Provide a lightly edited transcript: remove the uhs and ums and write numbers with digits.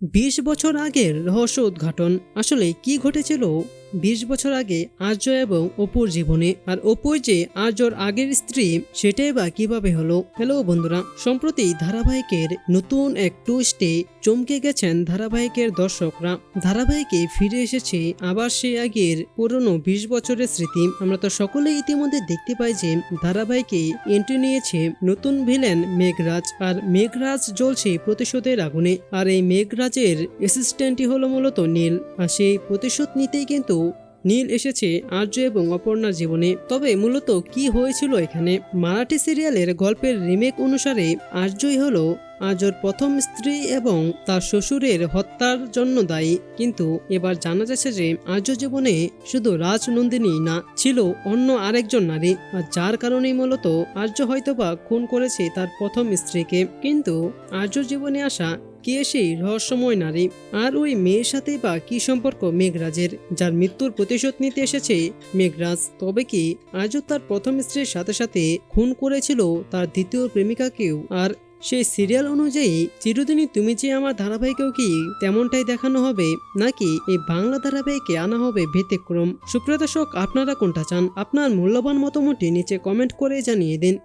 ২০ বছর আগের রহস্য উদ্ঘাটন। আসলে কি ঘটেছিল ২০ বছর আগে আর্য এবং অপুর জীবনে, আর অপুর যে আর্যর আগের স্ত্রী সেটাই বা কিভাবে হলো। হ্যালো বন্ধুরা, সম্প্রতি ধারাবাহিকের নতুন এক টুইস্টে চমকে গেছেন ধারাবাহিকের দর্শকরা। ধারাবাহিকে ফিরে এসেছে আবার সেই আগের পুরনো ২০ বছরের স্মৃতি। আমরা তো সকলেই ইতিমধ্যে দেখতে পাই যে ধারাবাহিকে এন্ট্রি নিয়েছে নতুন ভিলেন মেঘরাজ, আর মেঘরাজ জ্বলছে প্রতিশোধের আগুনে। আর এই মেঘরাজের অ্যাসিস্ট্যান্টই হলো মূলত নীল, আর সেই প্রতিশোধ নিতেই কিন্তু নীল এসেছে আর্য এবং অপর্ণার জীবনে। তবে মূলত কি হয়েছিল এখানে? মারাঠি সিরিয়ালের গল্পের রিমেক অনুসারে আর্যই হলো আর্যর প্রথম স্ত্রী এবং তার শ্বশুরের হত্যার জন্য দায়ী। কিন্তু এবার জানা যাচ্ছে যে আর্য জীবনে শুধু রাজনন্দিনী না, ছিল অন্য আরেকজন নারী, আর যার কারণেই মূলত আর্য হয়তোবা খুন করেছে তার প্রথম স্ত্রীকে। কিন্তু আর্য জীবনে আসা কে সেই রহস্যময় নারী, আর ওই মেয়ের সাথে বা কি সম্পর্ক মেঘরাজের, যার মৃত্যুর প্রতিশোধ নিতে এসেছে মেঘরাজ? তবে কি আর্য তার প্রথম স্ত্রীর সাথে সাথে খুন করেছিল তার দ্বিতীয় প্রেমিকাকেও? আর সেই সিরিয়াল অনুযায়ী চিরদিনই তুমি যে আমার ধারাবাহিকেও কি তেমনটাই দেখানো হবে, নাকি এই বাংলা ধারাবাহিকে আনা হবে ব্যতিক্রম? সুপ্রিয় দর্শক, আপনারা কোনটা চান? আপনার মূল্যবান মতামতটি নিচে কমেন্ট করে জানিয়ে দিন।